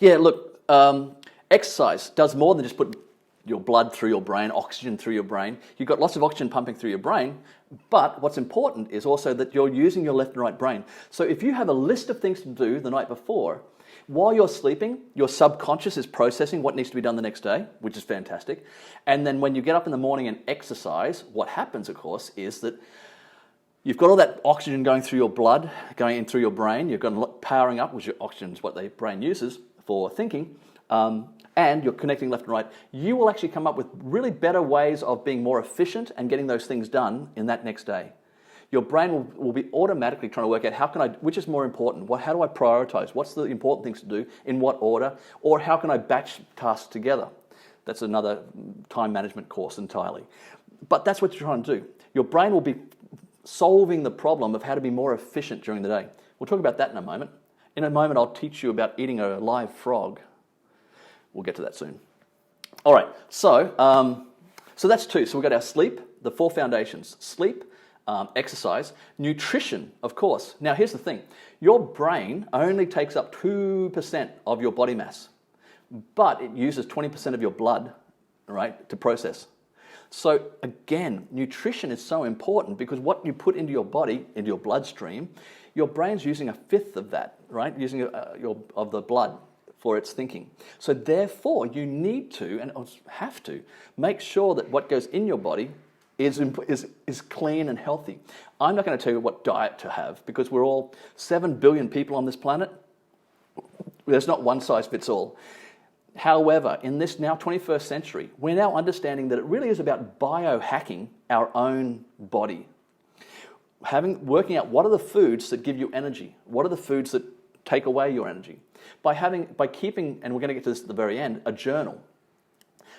Yeah, look, exercise does more than just put your blood through your brain, oxygen through your brain. You've got lots of oxygen pumping through your brain, but what's important is also that you're using your left and right brain. So if you have a list of things to do the night before, while you're sleeping, your subconscious is processing what needs to be done the next day, which is fantastic. And then when you get up in the morning and exercise, what happens, of course, is that you've got all that oxygen going through your blood, going in through your brain. You've got powering up, which your oxygen is what the brain uses for thinking, and you're connecting left and right. You will actually come up with really better ways of being more efficient and getting those things done in that next day. Your brain will be automatically trying to work out which is more important? How do I prioritize? What's the important things to do? In what order? Or how can I batch tasks together? That's another time management course entirely. But that's what you're trying to do. Your brain will be solving the problem of how to be more efficient during the day. We'll talk about that in a moment. In a moment, I'll teach you about eating a live frog. We'll get to that soon. All right, so that's two. So we've got our sleep, the 4 foundations. Sleep, exercise, nutrition, of course. Now, here's the thing. Your brain only takes up 2% of your body mass, but it uses 20% of your blood, right, to process. So again, nutrition is so important because what you put into your body, into your bloodstream, your brain's using 1/5 of that, right, using of the blood for its thinking. So therefore, you need to, and have to, make sure that what goes in your body is clean and healthy. I'm not going to tell you what diet to have because we're all 7 billion people on this planet. There's not one size fits all. However, in this now 21st century, we're now understanding that it really is about biohacking our own body. Working out what are the foods that give you energy, what are the foods that take away your energy. By keeping, and we're going to get to this at the very end, a journal.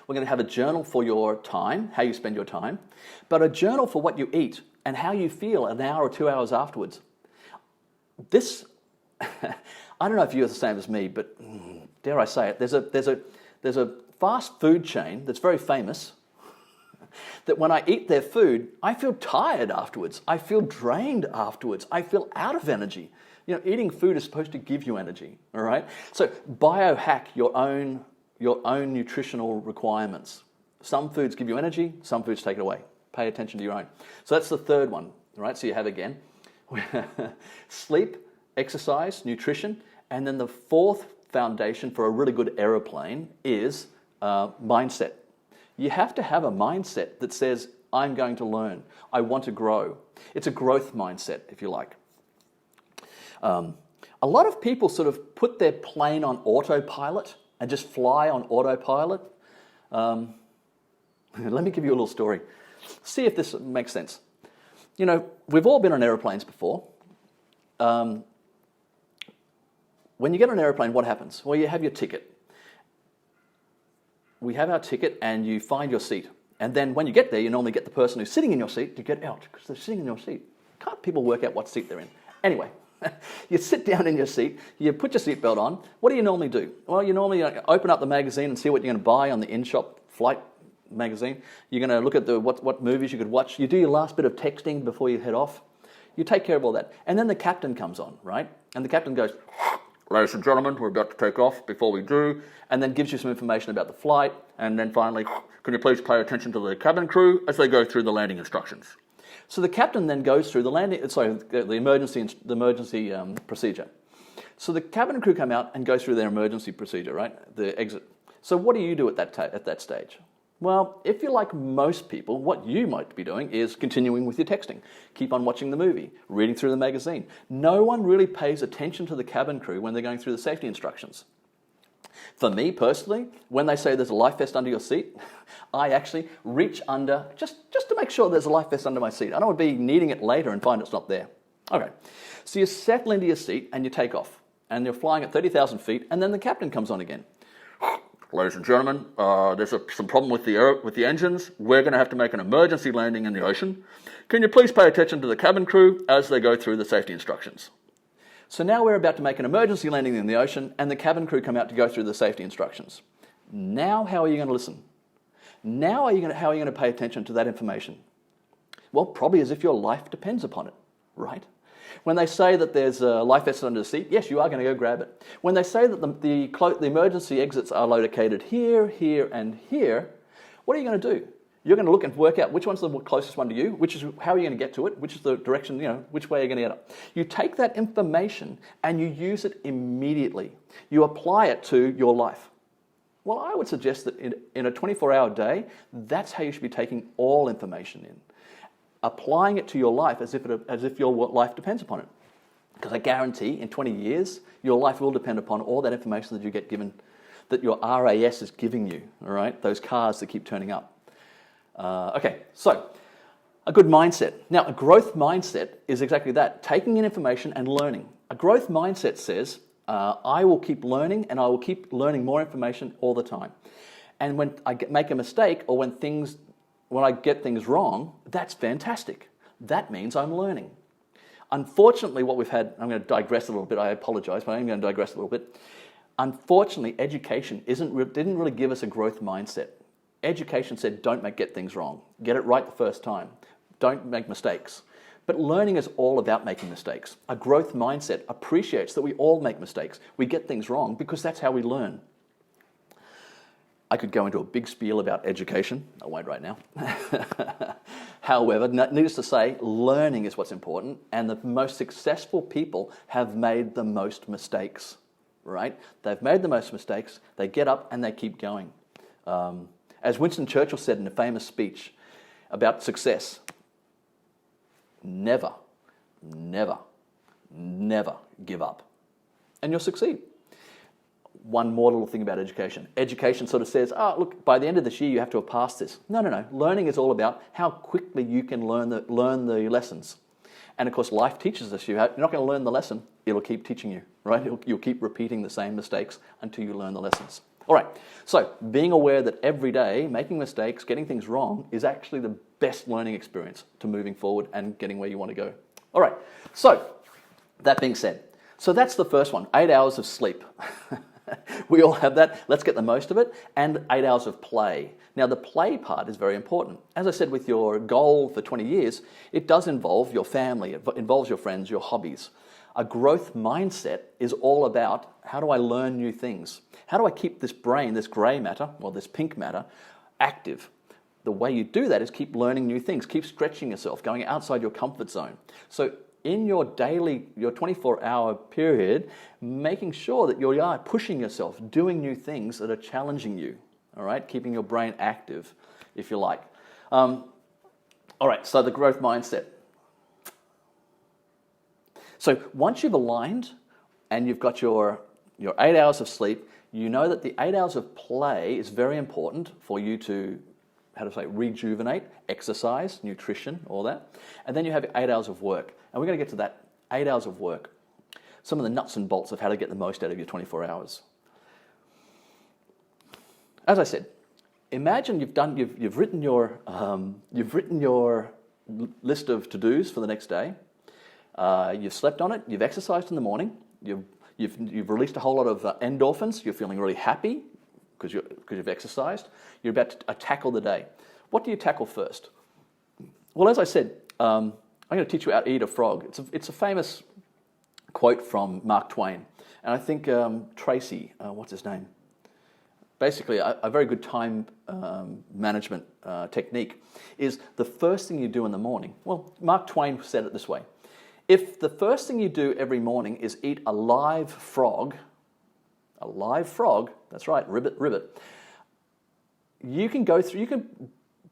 We're going to have a journal for your time, how you spend your time, but a journal for what you eat and how you feel an hour or 2 hours afterwards. This, I don't know if you're the same as me, but dare I say it, there's a fast food chain that's very famous that when I eat their food, I feel tired afterwards. I feel drained afterwards. I feel out of energy. You know, eating food is supposed to give you energy, all right? So biohack your own nutritional requirements. Some foods give you energy, some foods take it away. Pay attention to your own. So that's the third one, right? So you have again, sleep, exercise, nutrition, and then the 4th foundation for a really good aeroplane is mindset. You have to have a mindset that says, I'm going to learn, I want to grow. It's a growth mindset, if you like. A lot of people sort of put their plane on autopilot and just fly on autopilot. Let me give you a little story. See if this makes sense. You know, we've all been on airplanes before. When you get on an airplane, what happens? Well, you have your ticket. We have our ticket and you find your seat. And then when you get there, you normally get the person who's sitting in your seat to get out because they're sitting in your seat. Can't people work out what seat they're in? Anyway, you sit down in your seat, you put your seatbelt on. What do you normally do? Well, you normally open up the magazine and see what you're going to buy on the in-shop flight magazine. You're going to look at what movies you could watch. You do your last bit of texting before you head off. You take care of all that. And then the captain comes on, right? And the captain goes, ladies and gentlemen, we're about to take off. Before we do, and then gives you some information about the flight. And then finally, can you please pay attention to the cabin crew as they go through the landing instructions? So the captain then goes through the emergency procedure. So the cabin crew come out and go through their emergency procedure, right? The exit. So what do you do at that stage? Well, if you're like most people, what you might be doing is continuing with your texting. Keep on watching the movie, reading through the magazine. No one really pays attention to the cabin crew when they're going through the safety instructions. For me personally, when they say there's a life vest under your seat, I actually reach under just to make sure there's a life vest under my seat. I don't want to be needing it later and find it's not there. Okay, so you settle into your seat and you take off. And you're flying at 30,000 feet and then the captain comes on again. Ladies and gentlemen, there's some problem with the engines. We're going to have to make an emergency landing in the ocean. Can you please pay attention to the cabin crew as they go through the safety instructions? So now we're about to make an emergency landing in the ocean and the cabin crew come out to go through the safety instructions. Now how are you going to listen? Now how are you going to pay attention to that information? Well, probably as if your life depends upon it, right? When they say that there's a life vest under the seat, yes, you are going to go grab it. When they say that the emergency exits are located here, here, and here, what are you going to do? You're going to look and work out which one's the closest one to you, which is how are you going to get to it, which is the direction, which way you're going to get up. You take that information and you use it immediately. You apply it to your life. Well, I would suggest that in a 24-hour day, that's how you should be taking all information in. Applying it to your life as if your life depends upon it. Because I guarantee in 20 years, your life will depend upon all that information that you get given, that your RAS is giving you, all right? Those cars that keep turning up. Okay, so a good mindset. Now, a growth mindset is exactly that, taking in information and learning. A growth mindset says, I will keep learning and I will keep learning more information all the time. And when I make a mistake or when I get things wrong, that's fantastic. That means I'm learning. Unfortunately, what we've had, I'm going to digress a little bit, I apologize, but I'm going to digress a little bit. Unfortunately, education didn't really give us a growth mindset. Education said, don't get things wrong. Get it right the first time. Don't make mistakes. But learning is all about making mistakes. A growth mindset appreciates that we all make mistakes. We get things wrong because that's how we learn. I could go into a big spiel about education. I won't right now. However, needless to say, learning is what's important, and the most successful people have made the most mistakes, right? They've made the most mistakes, they get up and they keep going. As Winston Churchill said in a famous speech about success, never, never, never give up. And you'll succeed. One more little thing about education. Education sort of says, look, by the end of this year you have to have passed this. No. Learning is all about how quickly you can learn the lessons. And of course, life teaches us you're not going to learn the lesson, it'll keep teaching you, right? You'll keep repeating the same mistakes until you learn the lessons. All right, so being aware that every day making mistakes, getting things wrong is actually the best learning experience to moving forward and getting where you want to go. All right, so that being said, so that's the first one, 8 hours of sleep. We all have that. Let's get the most of it. And 8 hours of play. Now, the play part is very important. As I said, with your goal for 20 years, it does involve your family. It involves your friends, your hobbies. A growth mindset is all about, how do I learn new things? How do I keep this brain, this grey matter, or this pink matter, active? The way you do that is keep learning new things, keep stretching yourself, going outside your comfort zone. So in your 24-hour period, making sure that you are pushing yourself, doing new things that are challenging you, all right? Keeping your brain active, if you like. All right, so the growth mindset. So once you've aligned and you've got your 8 hours of sleep, you know that the 8 hours of play is very important for you to, rejuvenate, exercise, nutrition, all that. And then you have 8 hours of work. And we're going to get to that 8 hours of work. Some of the nuts and bolts of how to get the most out of your 24 hours. As I said, imagine you've written your list of to-dos for the next day. You've slept on it. You've exercised in the morning. You've released a whole lot of endorphins. You're feeling really happy because you've exercised. You're about to tackle the day. What do you tackle first? Well, as I said, I'm going to teach you how to eat a frog. It's a famous quote from Mark Twain, and I think Tracy, what's his name? Basically, a very good time management technique is the first thing you do in the morning. Well, Mark Twain said it this way. If the first thing you do every morning is eat a live frog, that's right, ribbit, you can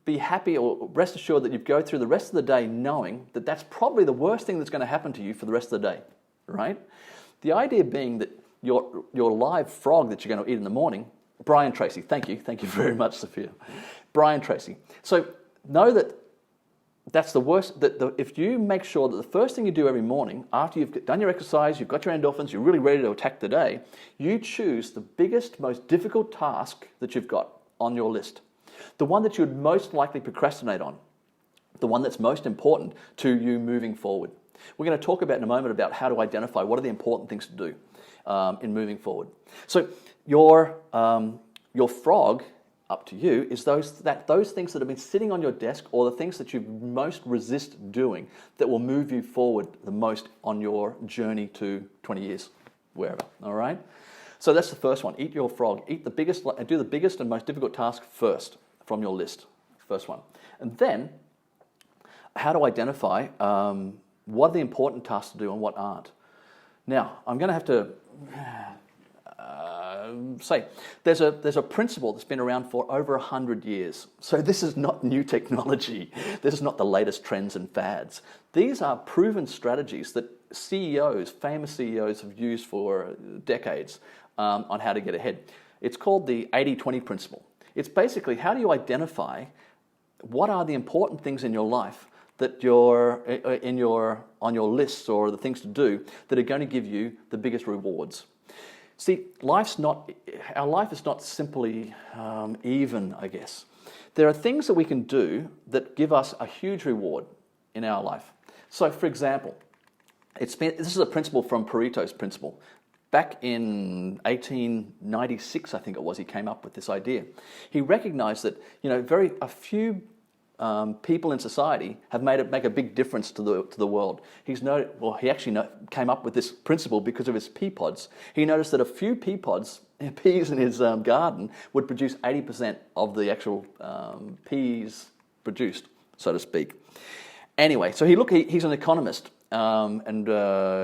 be happy or rest assured that you go through the rest of the day knowing that that's probably the worst thing that's going to happen to you for the rest of the day, right? The idea being that your live frog that you're going to eat in the morning, Brian Tracy, thank you very much, Sophia. Brian Tracy. So know that that's the worst, if you make sure that the first thing you do every morning, after you've done your exercise, you've got your endorphins, you're really ready to attack the day, you choose the biggest, most difficult task that you've got on your list. The one that you would most likely procrastinate on. The one that's most important to you moving forward. We're going to talk about in a moment about how to identify what are the important things to do in moving forward. So your frog up to you, is those things that have been sitting on your desk, or the things that you most resist doing, that will move you forward the most on your journey to 20 years, wherever. All right? So that's the first one. Eat your frog. Do the biggest and most difficult task first from your list. First one. And then, how to identify what are the important tasks to do and what aren't. Now, I'm going to have to say there's a principle that's been around for over 100 years. So this is not new technology. This is not the latest trends and fads. These are proven strategies that famous CEOs have used for decades on how to get ahead. It's called the 80-20 principle. It's basically, how do you identify what are the important things in your life that on your lists, or the things to do that are going to give you the biggest rewards. See, our life is not simply even, I guess. There are things that we can do that give us a huge reward in our life. So, for example, this is a principle from Pareto's principle. Back in 1896, I think it was, he came up with this idea. He recognized that a few people in society have make a big difference to the world. He actually came up with this principle because of his pea pods. He noticed that a few peas in his garden would produce 80% of the actual peas produced, so to speak. Anyway, so he's an economist, and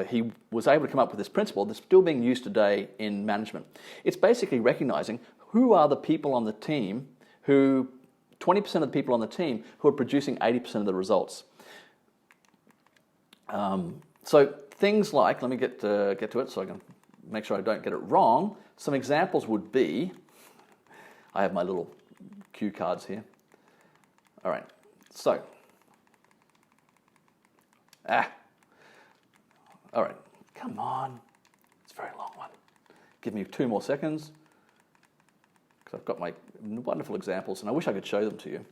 he was able to come up with this principle that's still being used today in management. It's basically recognizing who are the people on the team 20% of the people on the team who are producing 80% of the results. So things like, let me get to it so I can make sure I don't get it wrong. Some examples would be, I have my little cue cards here. All right, so, all right, come on. It's a very long one. Give me 2 more seconds, because I've got my wonderful examples, and I wish I could show them to you.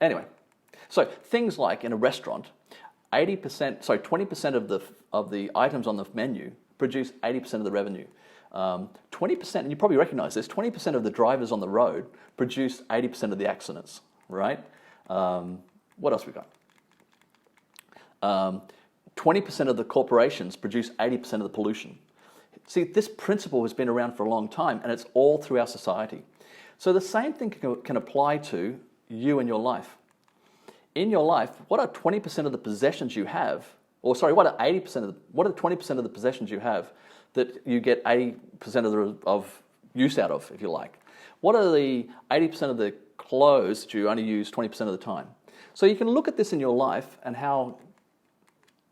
Anyway, so things like in a restaurant, 20% of the items on the menu produce 80% of the revenue. 20%, and you probably recognize this, 20% of the drivers on the road produce 80% of the accidents, right? What else we got? 20% of the corporations produce 80% of the pollution. See, this principle has been around for a long time, and it's all through our society. So the same thing can apply to you and your life. In your life, what are 20% of the possessions you have, what are 20% of the possessions you have that you get 80% of use out of, if you like? What are the 80% of the clothes that you only use 20% of the time? So you can look at this in your life and how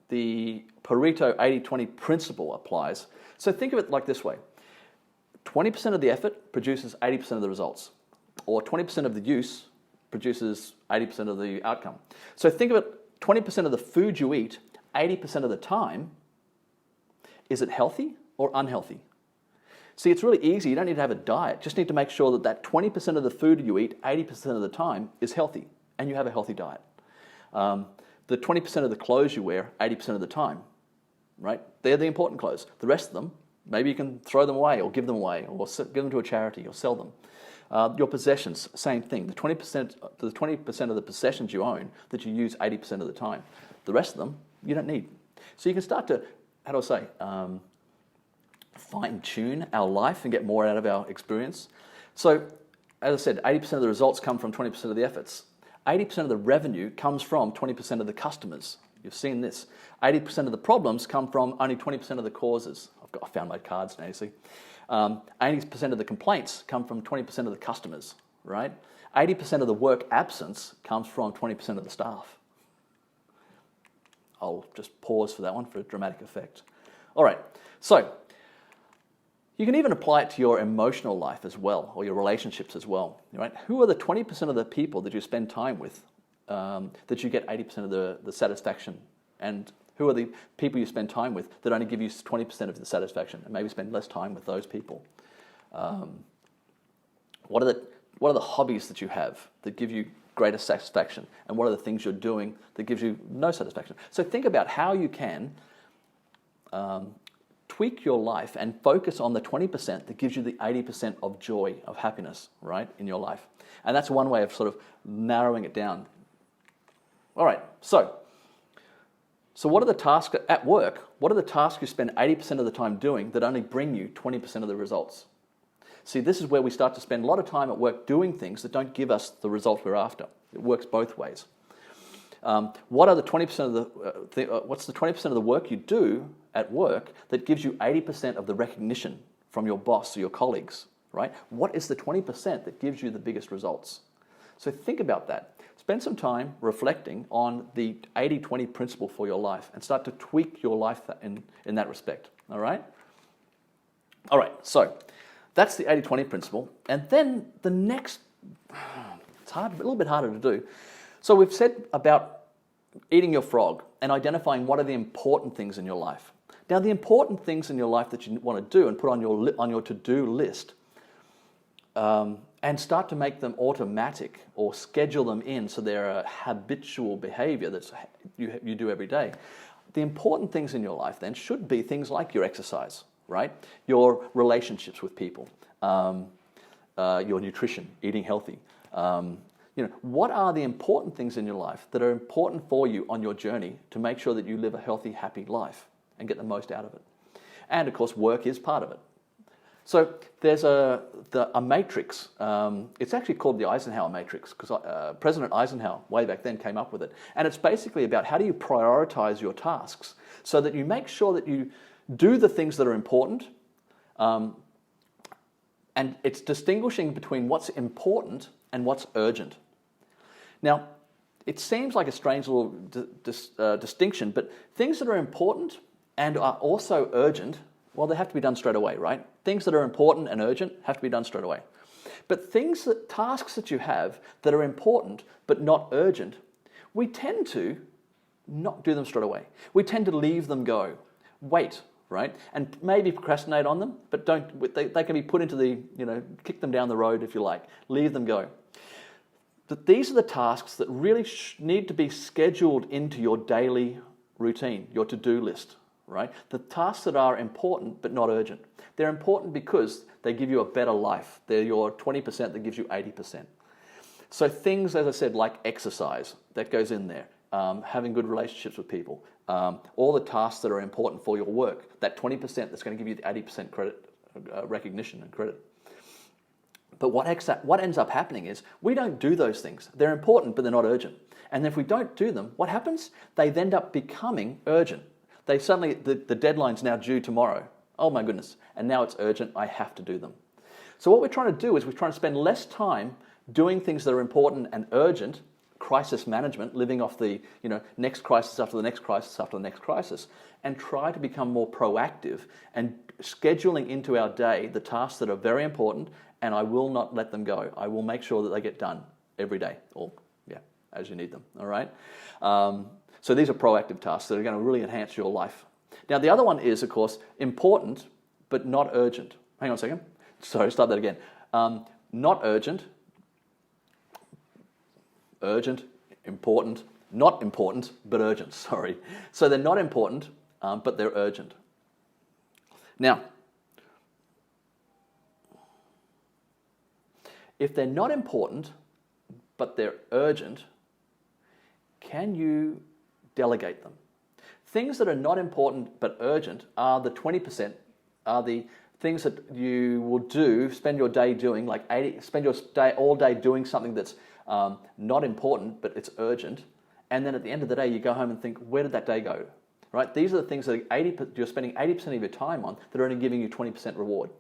the Pareto 80-20 principle applies. So think of it like this way. 20% of the effort produces 80% of the results, or 20% of the use produces 80% of the outcome. So think of it, 20% of the food you eat 80% of the time, is it healthy or unhealthy? See, it's really easy. You don't need to have a diet. Just need to make sure that 20% of the food you eat 80% of the time is healthy, and you have a healthy diet. The 20% of the clothes you wear 80% of the time, right? They're the important clothes. The rest of them, maybe you can throw them away or give them away or give them to a charity or sell them. Your possessions, same thing. The 20% of the possessions you own that you use 80% of the time. The rest of them, you don't need. So you can start to, fine-tune our life and get more out of our experience. So, as I said, 80% of the results come from 20% of the efforts. 80% of the revenue comes from 20% of the customers. You've seen this. 80% of the problems come from only 20% of the causes. I found my cards now, you see. 80% of the complaints come from 20% of the customers, right? 80% of the work absence comes from 20% of the staff. I'll just pause for that one for a dramatic effect. All right, so you can even apply it to your emotional life as well, or your relationships as well, right? Who are the 20% of the people that you spend time with that you get 80% of the satisfaction? And who are the people you spend time with that only give you 20% of the satisfaction, and maybe spend less time with those people? What are the hobbies that you have that give you greater satisfaction, and what are the things you're doing that gives you no satisfaction? So think about how you can tweak your life and focus on the 20% that gives you the 80% of joy, of happiness, right, in your life. And that's one way of sort of narrowing it down. All right, so what are the tasks at work? What are the tasks you spend 80% of the time doing that only bring you 20% of the results? See, this is where we start to spend a lot of time at work doing things that don't give us the results we're after. It works both ways. What are the 20% of what's the 20% of the work you do at work that gives you 80% of the recognition from your boss or your colleagues, right? What is the 20% that gives you the biggest results? So think about that. Spend some time reflecting on the 80-20 principle for your life and start to tweak your life in that respect, all right? All right, so that's the 80-20 principle. And then the next, it's hard, a little bit harder to do. So we've said about eating your frog and identifying what are the important things in your life. Now, the important things in your life that you want to do and put on your to-do list, and start to make them automatic or schedule them in so they're a habitual behavior that you do every day. The important things in your life then should be things like your exercise, right? Your relationships with people, your nutrition, eating healthy. What are the important things in your life that are important for you on your journey to make sure that you live a healthy, happy life and get the most out of it? And of course, work is part of it. So there's a matrix. It's actually called the Eisenhower matrix because President Eisenhower, way back then, came up with it. And it's basically about how do you prioritize your tasks so that you make sure that you do the things that are important. And it's distinguishing between what's important and what's urgent. Now, it seems like a strange little distinction, but things that are important and are also urgent, well, they have to be done straight away, right? Things that are important and urgent have to be done straight away. But tasks that you have that are important but not urgent, we tend to not do them straight away. We tend to leave them go, wait, right? And maybe procrastinate on them, but they can be put into kick them down the road if you like, leave them go. But these are the tasks that really need to be scheduled into your daily routine, your to-do list, right? The tasks that are important but not urgent. They're important because they give you a better life. They're your 20% that gives you 80%. So things, as I said, like exercise, that goes in there. Having good relationships with people. All the tasks that are important for your work. That 20% that's going to give you the 80% credit, recognition and credit. But what ends up happening is we don't do those things. They're important, but they're not urgent. And if we don't do them, what happens? They end up becoming urgent. They suddenly, the deadline's now due tomorrow. Oh my goodness. And now it's urgent. I have to do them. So what we're trying to do is we're trying to spend less time doing things that are important and urgent, crisis management, living off the next crisis after the next crisis after the next crisis, and try to become more proactive and scheduling into our day the tasks that are very important, and I will not let them go. I will make sure that they get done every day, or as you need them, all right? So these are proactive tasks that are going to really enhance your life. Now, the other one is, of course, important, but not urgent. Hang on a second. Sorry, start that again. Not urgent, urgent, important, not important, but urgent, sorry. So they're not important, but they're urgent. Now, if they're not important, but they're urgent, can you delegate them? Things that are not important but urgent are the 20%, are the things that you will do, spend your day doing, spend your day all day doing something that's not important but it's urgent, and then at the end of the day you go home and think, where did that day go? Right? These are the things that you're spending 80% of your time on that are only giving you 20% reward.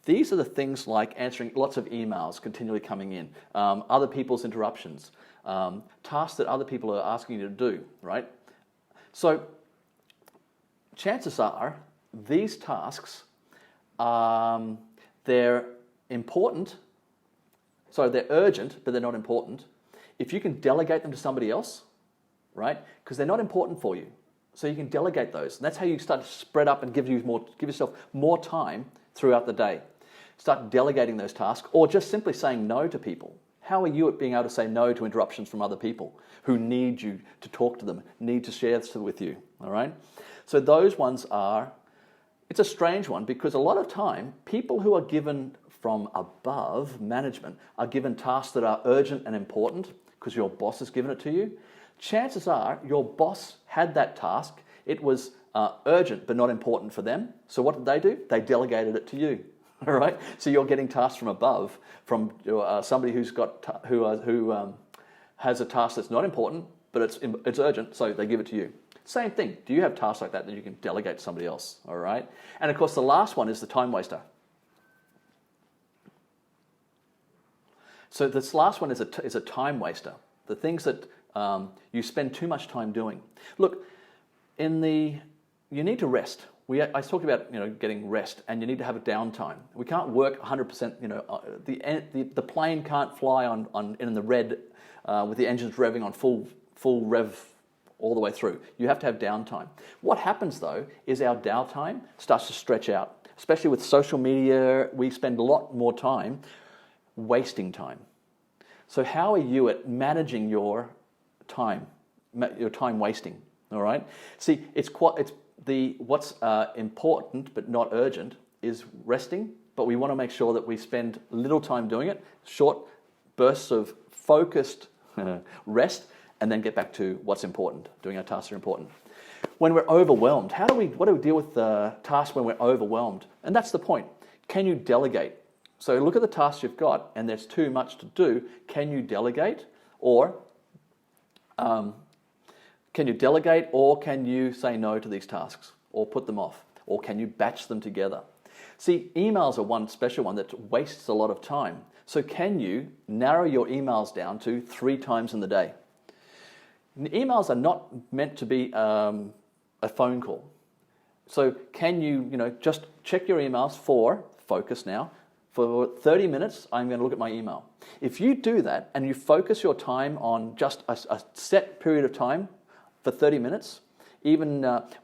These are the things like answering lots of emails continually coming in, other people's interruptions, tasks that other people are asking you to do, right? So chances are these tasks, they're important, so they're urgent, but they're not important. If you can delegate them to somebody else, right? Because they're not important for you. So you can delegate those. And that's how you start to spread up and give yourself more time throughout the day. Start delegating those tasks, or just simply saying no to people. How are you at being able to say no to interruptions from other people who need you to talk to them, need to share this with you, all right? So those ones are, It's a strange one because a lot of time, people who are given from above, management, are given tasks that are urgent and important because your boss has given it to you. Chances are your boss had that task. It was urgent but not important for them. So what did they do? They delegated it to you. All right. So you're getting tasks from above, from somebody who's got who has a task that's not important but it's urgent. So they give it to you. Same thing. Do you have tasks like that you can delegate to somebody else? All right. And of course, the last one is the time waster. So this last one is a time waster. The things that you spend too much time doing. Look, you need to rest. I talked about getting rest, and you need to have a downtime. We can't work 100%. The plane can't fly in the red with the engines revving on full rev all the way through. You have to have downtime. What happens though is our downtime starts to stretch out. Especially with social media, we spend a lot more time wasting time. So how are you at managing your time wasting? All right. See, what's important but not urgent is resting, but we want to make sure that we spend little time doing it, short bursts of focused rest, and then get back to what's important, doing our tasks that are important. When we're overwhelmed, what do we deal with the tasks when we're overwhelmed? And that's the point. Can you delegate? So look at the tasks you've got, and there's too much to do. Can you delegate, or can you say no to these tasks, or put them off, or can you batch them together? See, emails are one special one that wastes a lot of time. So can you narrow your emails down to 3 times in the day? Emails are not meant to be a phone call. So can you, just check your emails focus now, for 30 minutes, I'm going to look at my email. If you do that and you focus your time on just a set period of time for 30 minutes,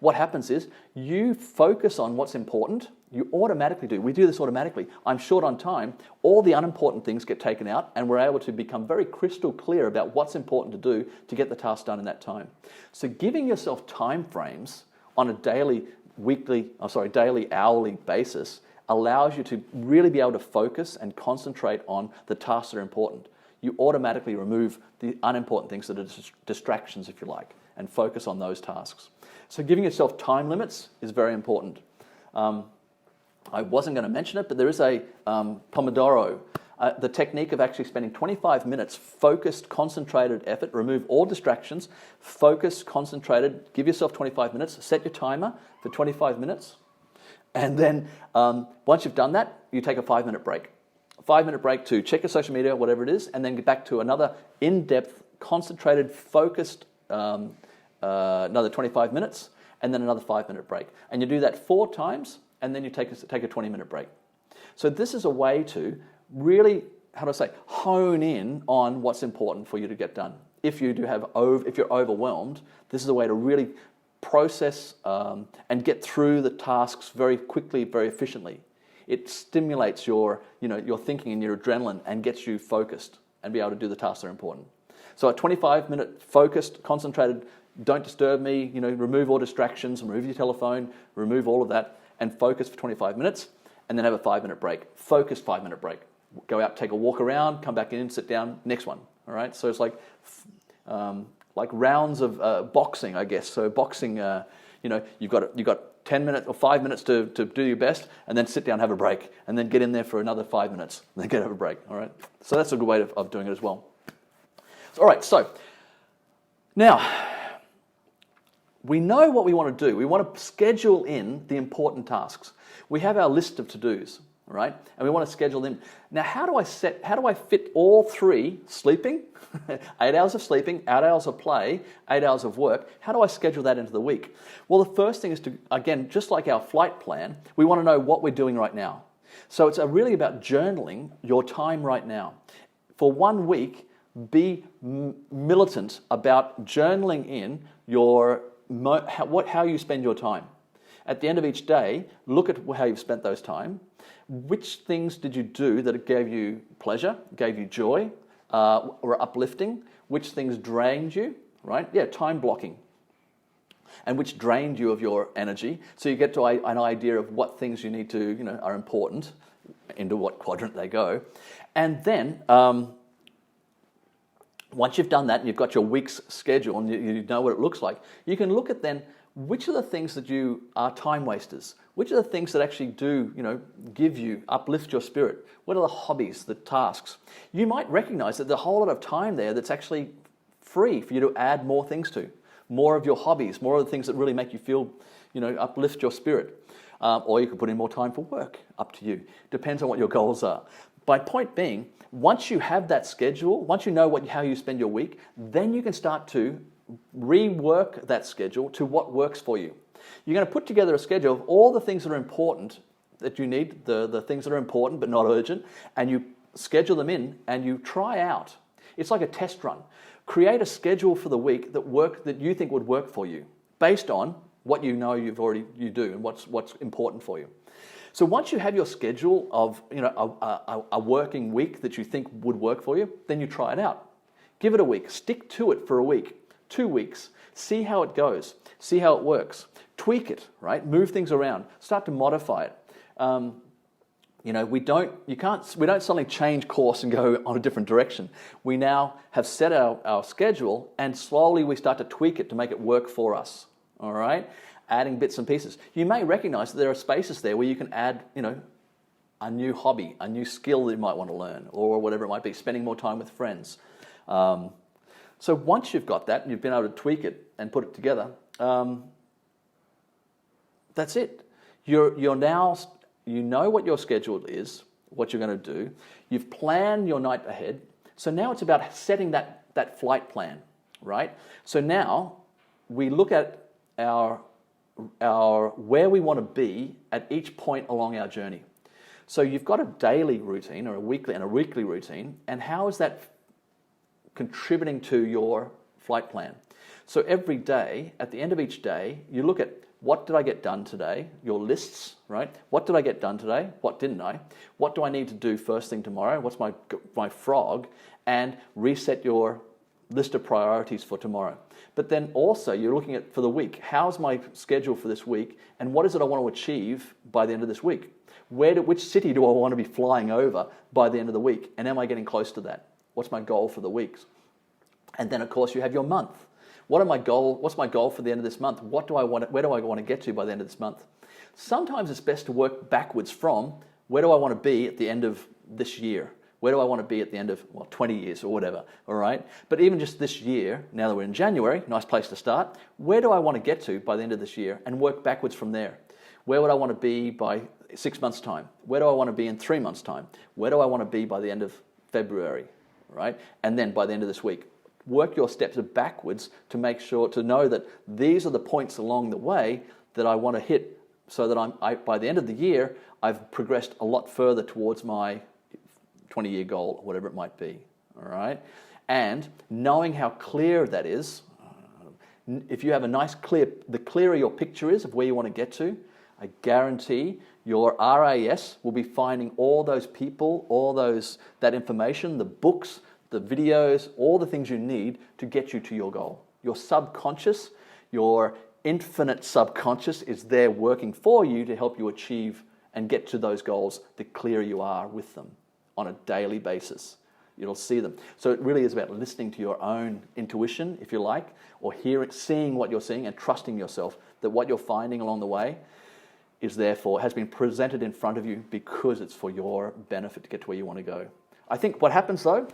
what happens is you focus on what's important. You automatically do. We do this automatically. I'm short on time. All the unimportant things get taken out, and we're able to become very crystal clear about what's important to do to get the task done in that time. So giving yourself time frames on a daily, hourly basis allows you to really be able to focus and concentrate on the tasks that are important. You automatically remove the unimportant things that are distractions, if you like, and focus on those tasks. So giving yourself time limits is very important. I wasn't going to mention it, but there is a Pomodoro, the technique of actually spending 25 minutes, focused, concentrated effort, remove all distractions, focus, concentrated, give yourself 25 minutes, set your timer for 25 minutes, and then once you've done that, you take a 5-minute break. A 5-minute break to check your social media, whatever it is, and then get back to another in-depth, concentrated, focused, another 25 minutes, and then another 5-minute break. And you do that 4 times, and then you take a 20-minute break. So this is a way to really, hone in on what's important for you to get done. If you're overwhelmed, this is a way to really process and get through the tasks very quickly, very efficiently. It stimulates your thinking and your adrenaline and gets you focused and be able to do the tasks that are important. So a 25-minute focused, concentrated, don't disturb me, remove all distractions, remove your telephone, remove all of that, and focus for 25 minutes, and then have a 5-minute break. Focused 5-minute break. Go out, take a walk around, come back in, sit down, next one. All right. So it's like rounds of boxing, I guess. So boxing, you've got 10 minutes or 5 minutes to do your best, and then sit down, have a break, and then get in there for another 5 minutes, and then have a break. All right. So that's a good way of doing it as well. All right. So now, we know what we want to do. We want to schedule in the important tasks. We have our list of to-dos, right? And we want to schedule them. Now, how do I fit all 3, sleeping, 8 hours of sleeping, 8 hours of play, 8 hours of work, how do I schedule that into the week? Well, the first thing is to, again, just like our flight plan, we want to know what we're doing right now. So it's really about journaling your time right now. For 1 week, be militant about journaling in how you spend your time. At the end of each day, look at how you've spent those time. Which things did you do that gave you pleasure, gave you joy, were uplifting? Which things drained you, right? Yeah, time blocking. and which drained you of your energy. So you get to an idea of what things you need to, are important, into what quadrant they go. And then once you've done that and you've got your week's schedule and you know what it looks like, you can look at then which are the things that you are time wasters, which are the things that actually do, uplift your spirit. What are the hobbies, the tasks? You might recognize that there's a whole lot of time there that's actually free for you to add more things to. More of your hobbies, more of the things that really make you feel, uplift your spirit. Or you could put in more time for work, up to you. Depends on what your goals are. My point being, once you have that schedule, once you know how you spend your week, then you can start to rework that schedule to what works for you. You're going to put together a schedule of all the things that are important that you need, the things that are important but not urgent, and you schedule them in and you try out. It's like a test run. Create a schedule for the week that you think would work for you based on what you know you do and what's important for you. So once you have your schedule of a working week that you think would work for you, then you try it out. Give it a week. Stick to it for a week, 2 weeks. See how it goes. See how it works. Tweak it, right? Move things around. Start to modify it. We don't suddenly change course and go on a different direction. We now have set our schedule and slowly we start to tweak it to make it work for us. All right? Adding bits and pieces. You may recognize that there are spaces there where you can add, a new hobby, a new skill that you might want to learn, or whatever it might be, spending more time with friends. So once you've got that and you've been able to tweak it and put it together, that's it. You're now, you know what your schedule is, what you're going to do. You've planned your night ahead. So now it's about setting that flight plan, right? So now we look at our where we want to be at each point along our journey. So you've got a daily routine or a weekly routine, and how is that contributing to your flight plan? So every day, at the end of each day, you look at what did I get done today, your lists, right? What did I get done today? What didn't I? What do I need to do first thing tomorrow? What's my frog? And reset your list of priorities for tomorrow. But then also you're looking at for the week, how's my schedule for this week and what is it I want to achieve by the end of this week? Which city do I want to be flying over by the end of the week? And am I getting close to that? What's my goal for the weeks? And then of course you have your month. What's my goal for the end of this month? Where do I want to get to by the end of this month? Sometimes it's best to work backwards from where do I want to be at the end of this year? Where do I want to be at the end of 20 years or whatever, all right? But even just this year, now that we're in January, nice place to start, where do I want to get to by the end of this year and work backwards from there? Where would I want to be by 6 months' time? Where do I want to be in 3 months' time? Where do I want to be by the end of February, right? And then by the end of this week. Work your steps backwards to make sure, to know that these are the points along the way that I want to hit so that by the end of the year, I've progressed a lot further towards my 20-year goal, or whatever it might be, all right? And knowing how clear that is, if you have the clearer your picture is of where you want to get to, I guarantee your RAS will be finding all those people, that information, the books, the videos, all the things you need to get you to your goal. Your subconscious, your infinite subconscious is there working for you to help you achieve and get to those goals the clearer you are with them on a daily basis. You'll see them. So it really is about listening to your own intuition, if you like, or seeing what you're seeing and trusting yourself that what you're finding along the way has been presented in front of you because it's for your benefit to get to where you want to go. I think what happens though,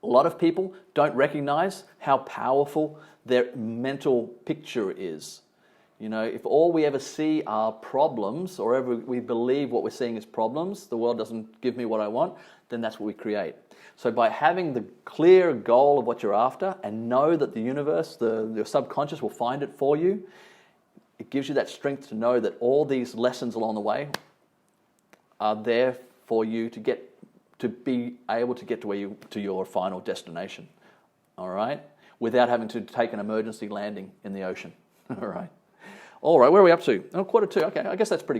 a lot of people don't recognize how powerful their mental picture is. If all we ever see are problems, or ever we believe what we're seeing is problems, the world doesn't give me what I want, then that's what we create. So by having the clear goal of what you're after and know that the universe, your subconscious will find it for you, it gives you that strength to know that all these lessons along the way are there for you to be able to get to your final destination, all right? Without having to take an emergency landing in the ocean, all right? All right, where are we up to? 1:45. Okay, I guess that's pretty good.